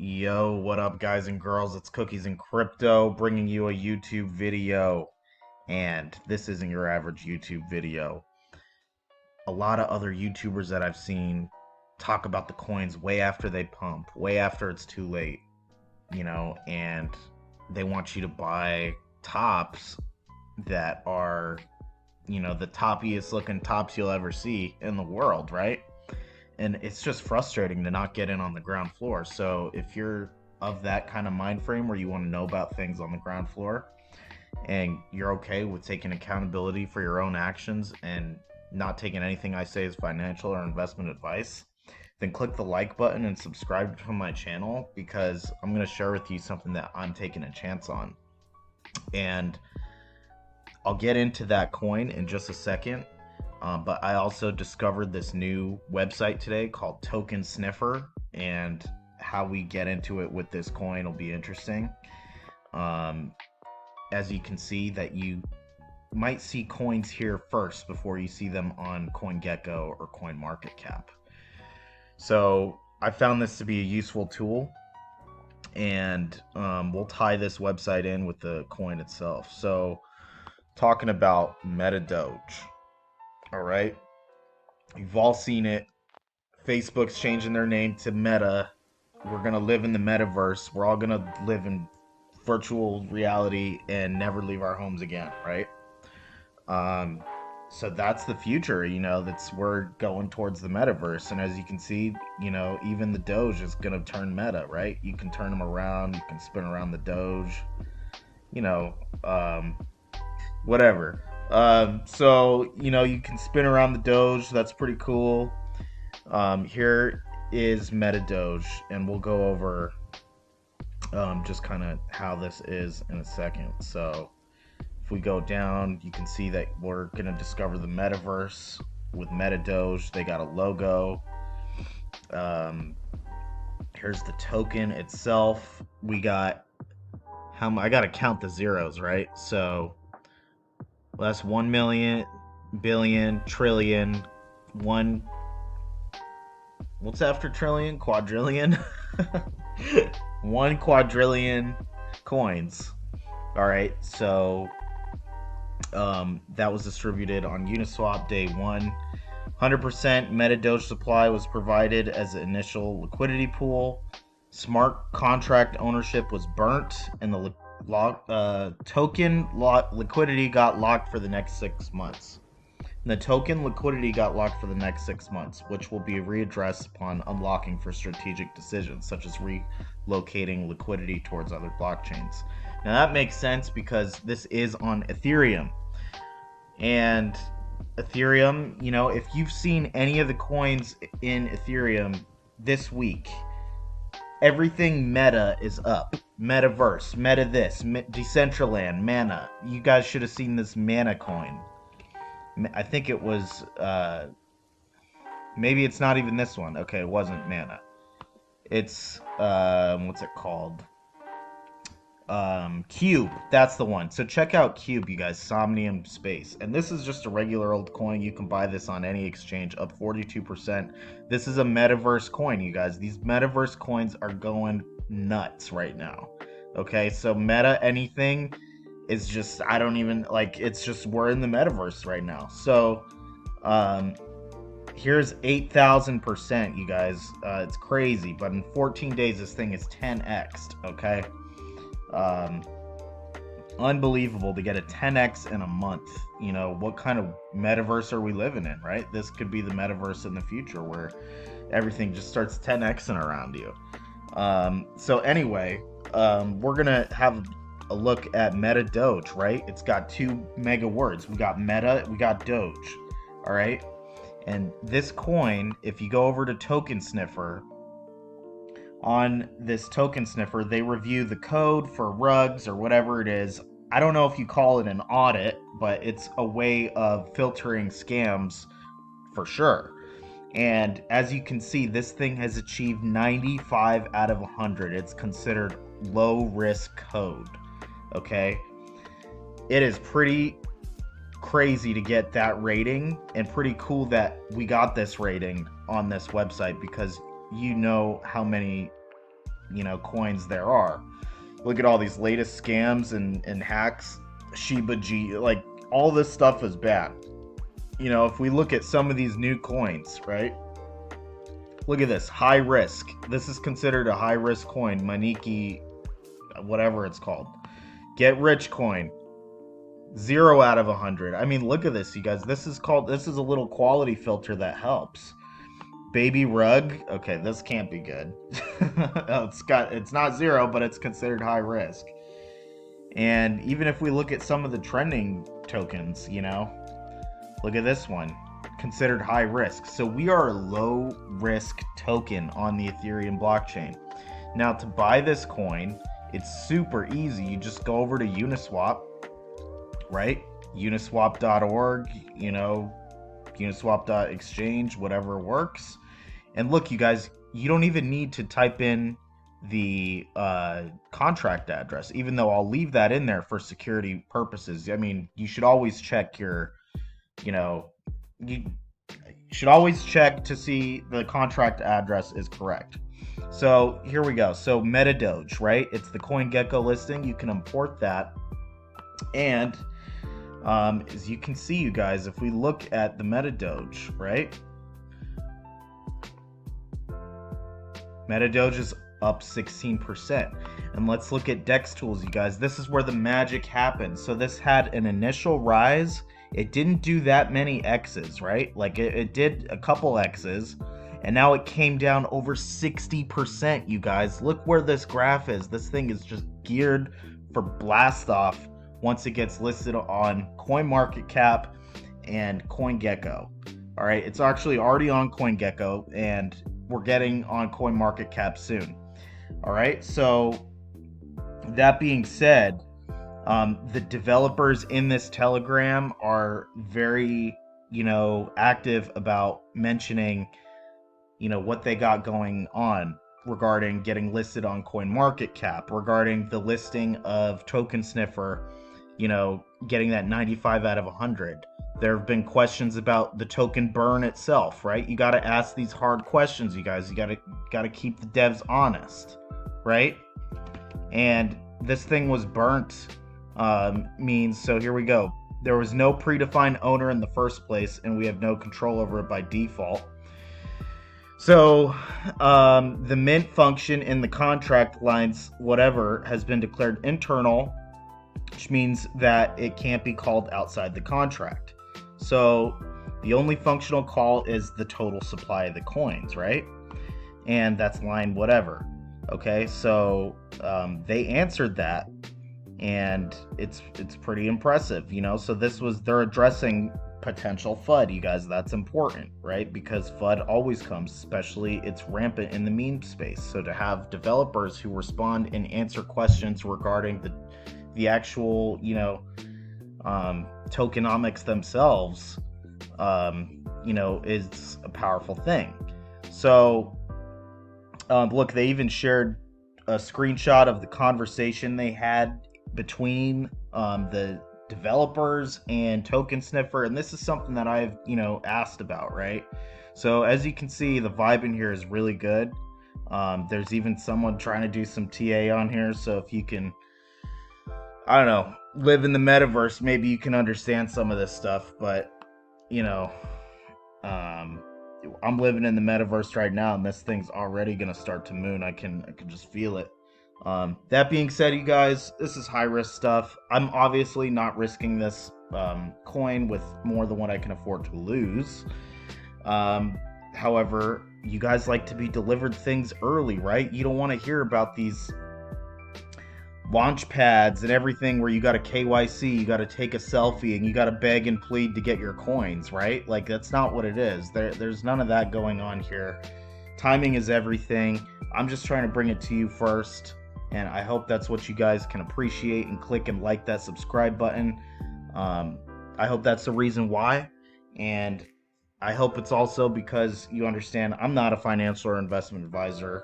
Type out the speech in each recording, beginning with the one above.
Yo, what up, guys and girls? It's Cookies and Crypto bringing you a YouTube video. And this isn't your average YouTube video. A lot of other YouTubers that I've seen talk about the coins way after they pump, way after it's too late, and they want you to buy tops that are, the toppiest looking tops you'll ever see in the world, right? And it's just frustrating to not get in on the ground floor. So if you're of that kind of mind frame where you want to know about things on the ground floor and you're okay with taking accountability for your own actions and not taking anything I say as financial or investment advice, then click the like button and subscribe to my channel, because I'm going to share with you something that I'm taking a chance on. And I'll get into that coin in just a second. But I also discovered this new website today called Tokensniffer, and how we get into it with this coin will be interesting. As you can see, that you might see coins here first before you see them on COINGECKO or CoinMarketCap. So I found this to be a useful tool, and we'll tie this website in with the coin itself. So talking about MetaDoge. All right. You've all seen it. Facebook's changing their name to Meta. We're going to live in the metaverse. We're all going to live in virtual reality and never leave our homes again, right? So that's the future, we're going towards the metaverse. And as you can see, even the Doge is going to turn meta, right? You can turn them around. You can spin around the Doge, whatever. So you can spin around the Doge. That's pretty cool. Here is MetaDoge, and we'll go over just kind of how this is in a second. So if we go down, you can see that we're gonna discover the metaverse with MetaDoge. They got a logo. Here's the token itself. We got I gotta count the zeros, right? So that's 1 million, billion, trillion, what's after trillion? Quadrillion? 1 quadrillion coins. All right, so that was distributed on Uniswap day 1. 100% MetaDoge supply was provided as an initial liquidity pool. Smart contract ownership was burnt, and the token liquidity got locked for the next 6 months. And the token liquidity got locked for the next 6 months, which will be readdressed upon unlocking for strategic decisions, such as relocating liquidity towards other blockchains. Now that makes sense because this is on Ethereum. And Ethereum, if you've seen any of the coins in Ethereum this week, everything Meta is up. Metaverse, Meta this, Decentraland, Mana. You guys should have seen this Mana coin. I think it was, maybe it's not even this one. Okay, it wasn't Mana. It's, what's it called? Cube. That's the one. So check out Cube, you guys. Somnium Space. And this is just a regular old coin. You can buy this on any exchange, up 42%. This is a Metaverse coin, you guys. These Metaverse coins are going nuts right now. Okay, so Meta anything is just, I don't even, it's just, we're in the Metaverse right now. So, here's 8,000%, you guys. It's crazy, but in 14 days, this thing is 10x'd, okay? Unbelievable to get a 10x in a month. What kind of metaverse are we living in, right? This could be the metaverse in the future where everything just starts 10xing around you. So anyway, we're gonna have a look at MetaDoge, right? It's got 2 mega words. We got Meta, we got Doge, all right? And this coin, if you go over to Tokensniffer, on this Tokensniffer, they review the code for rugs or whatever it is. I don't know if you call it an audit, but it's a way of filtering scams for sure. And as you can see, this thing has achieved 95 out of 100. It's considered low risk code. Okay, it is pretty crazy to get that rating, and pretty cool that we got this rating on this website, because how many coins there are. Look at all these latest scams and hacks. Shiba G, like all this stuff is bad. If we look at some of these new coins, right? Look at this, high risk. This is considered a high risk coin, Maniki, whatever it's called. Get rich coin, 0 out of 100. I mean, look at this, you guys. This is a little quality filter that helps. Baby rug. Okay, this can't be good. It's not 0, but it's considered high risk. And even if we look at some of the trending tokens, look at this one, considered high risk. So we are a low risk token on the Ethereum blockchain. Now to buy this coin, it's super easy. You just go over to Uniswap, right? Uniswap.org, Uniswap.exchange, whatever works. And look, you guys, you don't even need to type in the contract address, even though I'll leave that in there for security purposes. I mean, you should always check you should always check to see the contract address is correct. So here we go. So MetaDoge, right? It's the CoinGecko listing. You can import that. And as you can see, you guys, if we look at the MetaDoge, right? MetaDoge is up 16%. And let's look at DEX tools, you guys. This is where the magic happens. So this had an initial rise. It didn't do that many X's, right? Like it did a couple X's, and now it came down over 60%, you guys. Look where this graph is. This thing is just geared for blast off once it gets listed on CoinMarketCap and CoinGecko. All right, it's actually already on CoinGecko, and we're getting on CoinMarketCap soon. All right, so that being said, the developers in this Telegram are very, active about mentioning, what they got going on regarding getting listed on CoinMarketCap, regarding the listing of Tokensniffer, getting that 95 out of 100. There have been questions about the token burn itself, right? You got to ask these hard questions, you guys. You got to keep the devs honest, right? And this thing was burnt. Means, so here we go. There was no predefined owner in the first place, and we have no control over it by default. So the mint function in the contract lines, whatever, has been declared internal, which means that it can't be called outside the contract. So the only functional call is the total supply of the coins, right? And that's line whatever. Okay, so they answered that, and it's pretty impressive, So they're addressing potential FUD, you guys. That's important, right? Because FUD always comes, especially it's rampant in the meme space. So to have developers who respond and answer questions regarding the actual, tokenomics themselves, is a powerful thing. So, look, they even shared a screenshot of the conversation they had between the developers and Tokensniffer, and this is something that I've asked about, right? So as you can see, the vibe in here is really good. There's even someone trying to do some TA on here, so if you can, I don't know, live in the metaverse, maybe you can understand some of this stuff. But I'm living in the metaverse right now, and this thing's already gonna start to moon. I can just feel it. That being said, you guys, this is high risk stuff. I'm obviously not risking this coin with more than what I can afford to lose. However, you guys like to be delivered things early, right? You don't want to hear about these launch pads and everything where you got to KYC, you got to take a selfie, and you got to beg and plead to get your coins, right? Like, that's not what it is. There's none of that going on here. Timing is everything. I'm just trying to bring it to you first, and I hope that's what you guys can appreciate, and click and like that subscribe button. I hope that's the reason why, and I hope it's also because you understand I'm not a financial or investment advisor.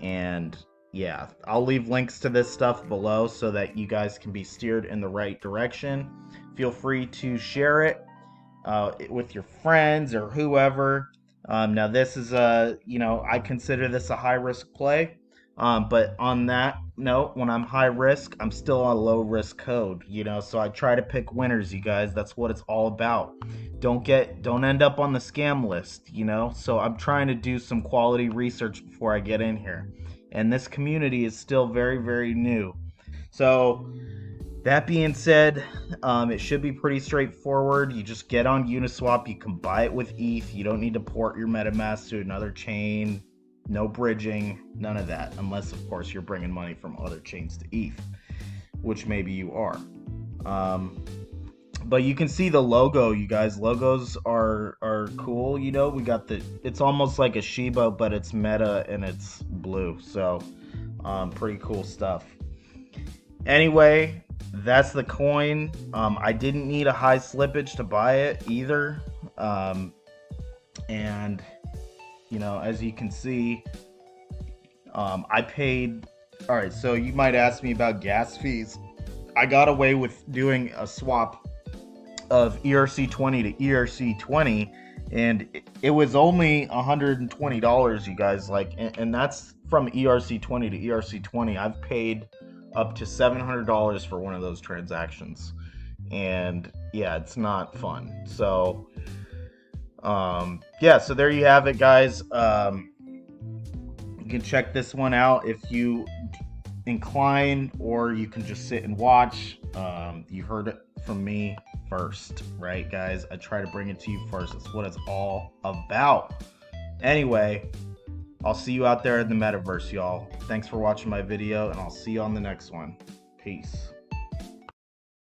And yeah, I'll leave links to this stuff below so that you guys can be steered in the right direction. Feel free to share it with your friends or whoever. Now this is I consider this a high risk play. But on that note, when I'm high risk, I'm still on low risk code, you know, so I try to pick winners, you guys. That's what it's all about. Don't end up on the scam list, you know? So I'm trying to do some quality research before I get in here. And this community is still very, very new. So that being said, it should be pretty straightforward. You just get on Uniswap, you can buy it with ETH. You don't need to port your MetaMask to another chain. No bridging, none of that, unless of course you're bringing money from other chains to ETH, which maybe you are. But you can see the logo, you guys. Logos are cool, you know. We got it's almost like a Shiba, but it's meta and it's blue. So pretty cool stuff. Anyway, that's the coin. I didn't need a high slippage to buy it either. And you know, as you can see, I paid. All right, so you might ask me about gas fees. I got away with doing a swap of ERC20 to ERC20, and it was only $120, you guys. Like, and that's from ERC20 to ERC20. I've paid up to $700 for one of those transactions, and yeah, it's not fun. So yeah, so there you have it, guys. You can check this one out if you incline, or you can just sit and watch. You heard it from me first, right, guys? I try to bring it to you first. That's what it's all about. Anyway, I'll see you out there in the metaverse, y'all. Thanks for watching my video, and I'll see you on the next one. Peace.